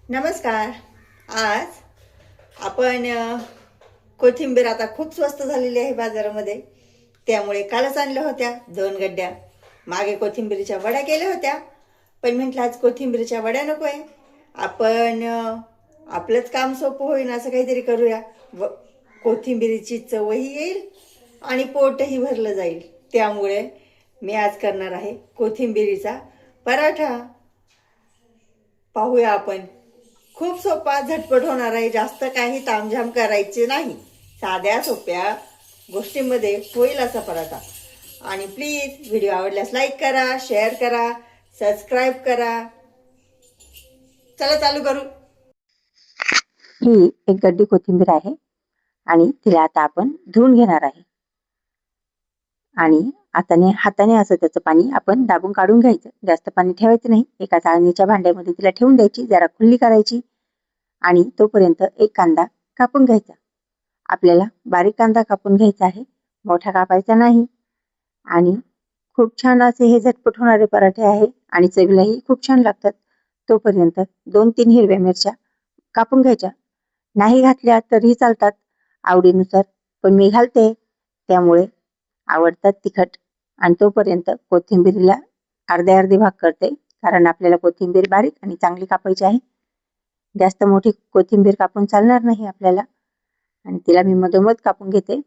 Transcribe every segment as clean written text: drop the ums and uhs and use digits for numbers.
नमस्कार. आज आपण कोथिंबीर आता खूप स्वस्त झालेली आहे बाजारामध्ये. त्यामुळे कालच आणल्या होत्या 2 गड्ड्या. मागे कोथिंबीरीच्या वड्या केल्या होत्या, पण म्हटलं आज कोथिंबीरीच्या वड्या नको आहे. आपण आपलंच काम सोपं होईल असं काहीतरी करूया. कोथिंबीरीची चवही येईल आणि पोटही भरलं जाईल. त्यामुळे मी आज करणार आहे कोथिंबीरीचा पराठा. पाहूया आपण. खूप सोपा, झटपट होणार आहे. जास्त काही तामझाम करायचे नाही. साध्या सोप्या गोष्टींमध्ये होईल असा पराठा. आणि प्लीज व्हिडिओ आवडल्यास लाईक करा, शेअर करा, सबस्क्राईब करा. चला चालू करू. ही एक गड्डी कोथिंबीर आहे आणि तिला आता आपण धुवून घेणार आहे. आणि हाताने असं त्याचं पाणी आपण दाबून काढून घ्यायचं. जास्त पाणी ठेवायचं नाही. एका चाळणीच्या भांड्यामध्ये तिला ठेवून द्यायची, जरा खुल्ली करायची आणि तोपर्यंत एक कांदा कापून घ्यायचा. आपल्याला बारीक कांदा कापून घ्यायचा आहे, मोठा कापायचा नाही. आणि खूप छान असे हे झटपट होणारे पराठे आहे आणि चवीलाही खूप छान लागतात. तोपर्यंत 2-3 हिरव्या मिरच्या कापून घ्यायच्या. नाही घातल्या तरीही चालतात आवडीनुसार, पण मी घालते त्यामुळे आवडतात तिखट. आणि तोपर्यंत कोथिंबीरीला अर्धे भाग करते, कारण आपल्याला कोथिंबीर बारीक आणि चांगली कापायची आहे. जास्त मोठी कोथिंबीर कापून चालणार नाही आपल्याला. आणि तिला मी मधोमध कापून घेते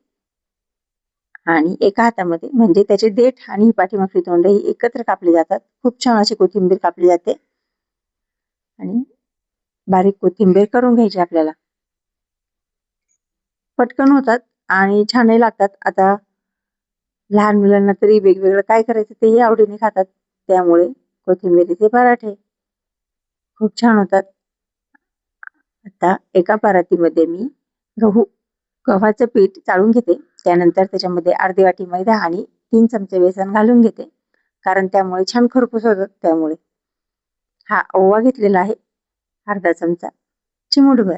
आणि एका हातामध्ये, म्हणजे त्याचे देठ आणि पाठीमागची तोंड ही एकत्र कापली जातात. खूप छान अशी कोथिंबीर कापली जाते आणि बारीक कोथिंबीर करून घ्यायची आपल्याला. पटकन होतात आणि छानही लागतात. आता लहान मुलांना तरी वेगवेगळं काय करायचं तेही आवडीने खातात. त्यामुळे कोथिंबीरीचे पराठे खूप छान होतात. आता एका परातीमध्ये मी गव्हाचं पीठ चाळून घेते. त्यानंतर त्याच्यामध्ये अर्धी वाटी मैदा आणि 3 चमचे बेसन घालून घेते, कारण त्यामुळे छान खरपूस होतात. त्यामुळे हा ओवा घेतलेला आहे अर्धा चमचा, चिमूटभर.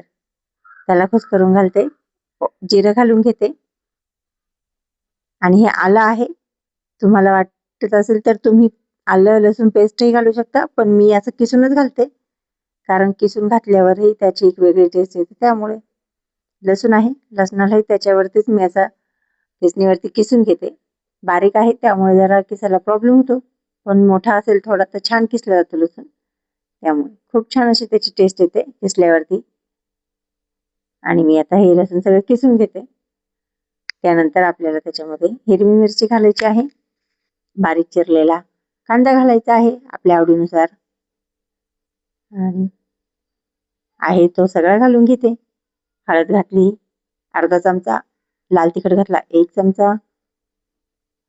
त्याला कुस्करून घालते. जिरं घालून घेते आणि हे आलं आहे. तुम्हाला वाटत असेल तर तुम्ही आलं लसूण पेस्टही घालू शकता, पण मी असं किसूनच घालते, कारण किसून घातल्यावरही त्याची एक वेगळी टेस्ट येते. त्यामुळे लसूण आहे, लसणालाही त्याच्यावरतीच मी असा किसणीवरती किसून घेते. बारीक आहे त्यामुळे जरा किसायला प्रॉब्लेम होतो, पण मोठा असेल थोडा तर छान किसला जातो लसूण. त्यामुळे खूप छान अशी त्याची टेस्ट येते किसल्यावरती. आणि मी आता हे लसूण सगळं किसून घेते. त्यानंतर आपल्याला त्याच्यामध्ये हिरवी मिरची घालायची आहे, बारीक चिरलेला कांदा घालायचा आहे आपल्या आवडीनुसार, आणि आहे तो सगळा घालून घेते. हळद घातली अर्धा चमचा, लाल तिखट घातला 1 चमचा,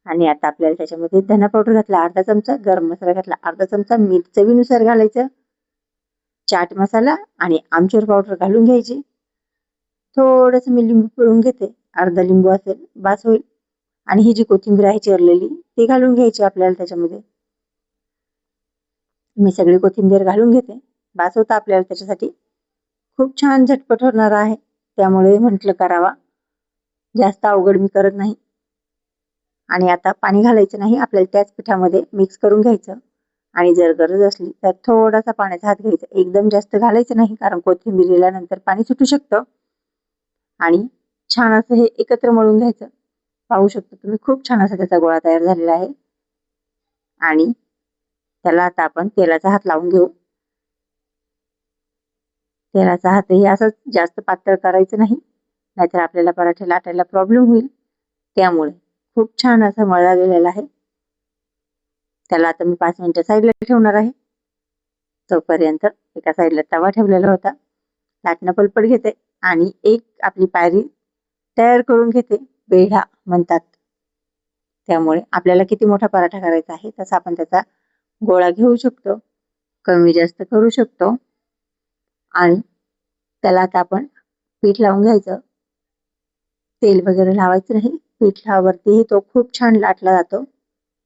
आणि आता आपल्याला त्याच्यामध्ये धना पावडर घातला अर्धा चमचा, गरम मसाला घातला अर्धा चमचा, मीठ चवीनुसार घालायचं, चाट मसाला आणि आमचूर पावडर घालून घ्यायची. थोडंसं मी लिंबू पिळून घेते, अर्धा लिंबू असेल बास होईल. आणि ही जी कोथिंबीर आहे चिरलेली ती घालून घ्यायची आपल्याला त्याच्यामध्ये. मी सगळी कोथिंबीर घालून घेते, बास होता आपल्याला त्याच्यासाठी. खूप छान झटपट होणार आहे, त्यामुळे म्हटलं करावा. जास्त अवघड मी करत नाही. आणि आता पाणी घालायचं नाही, आपल्याला त्याच पिठामध्ये मिक्स करून घ्यायचं. आणि जर गरज असली तर थोडासा पाण्याचा हात घ्यायचा, एकदम जास्त घालायचं नाही, कारण कोथिंबीरीला नंतर पाणी सुटू शकतं. आणि छान असं हे एकत्र मळून घ्यायचं. पाहू शकता तुम्ही, खूप छान असा त्याचा गोळा तयार झालेला आहे. आणि त्याला आता आपण तेलाचा हात लावून घेऊ. तेलाचा हातही असं जास्त पातळ करायचं नाही, नाहीतर आपल्याला पराठे लाटायला प्रॉब्लेम होईल. त्यामुळे खूप छान असा मळला गेलेला आहे. त्याला आता मी 5 मिनिटं साईडला ठेवणार आहे. तोपर्यंत एका साईडला तवा ठेवलेला होता, लाटणं पलपट घेते आणि एक आपली पायरी तयार करून घेते, पेढा म्हणतात. त्यामुळे आपल्याला किती मोठा पराठा करायचा आहे तसा आपण त्याचा गोळा घेऊ शकतो, कमी जास्त करू शकतो. आणि त्याला आता आपण पीठ लावून घ्यायचं. तेल वगैरे लावायचं नाही, पिठावरतीही तो खूप छान लाटला जातो.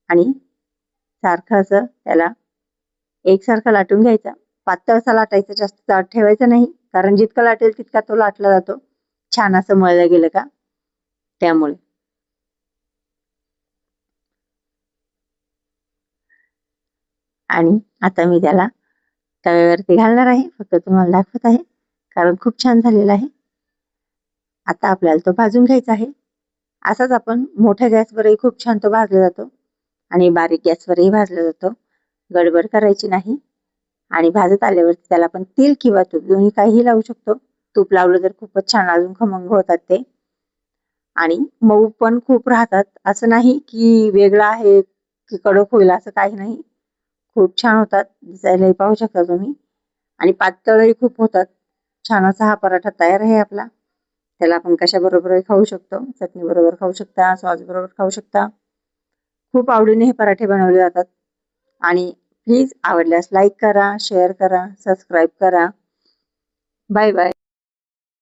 आणि सारखं असं त्याला एकसारखा लाटून घ्यायचा. पातळ असा लाटायचा, जास्त जाड ठेवायचा नाही, कारण जितका लाटेल तितका तो लाटला जातो छान असं मळलं गेलं का. त्यामुळे आणि आता मी त्याला तव्यावरती घालणार आहे, फक्त तुम्हाला दाखवत आहे कारण खूप छान झालेला आहे. आता आपल्याला तो भाजून घ्यायचा आहे. असाच आपण मोठ्या गॅसवरही खूप छान तो भाजला जातो आणि बारीक गॅसवरही भाजला जातो. गडबड करायची नाही. आणि भाजत आल्यावरती त्याला आपण तेल किंवा तूप दोन्ही काहीही लावू शकतो. तूप लावलं तर खूपच छान अजून खमंग होतात ते आणि मऊ पण खूप राहतात. असं नाही की वेगळं आहे की कडक होईल, असं काही नाही. खूप छान होतात, दिसायलाही पाहू शकता तुम्ही आणि पातळही खूप होतात. छान असा हा पराठा तयार आहे आपला. त्याला आपण कशाबरोबरही खाऊ शकतो, चटणी बरोबर खाऊ शकता, सॉस बरोबर खाऊ शकता. खूप आवडीने हे पराठे बनवले जातात आणि प्लीज आवडल्यास लाईक करा, शेअर करा, सबस्क्राईब करा. Bye bye.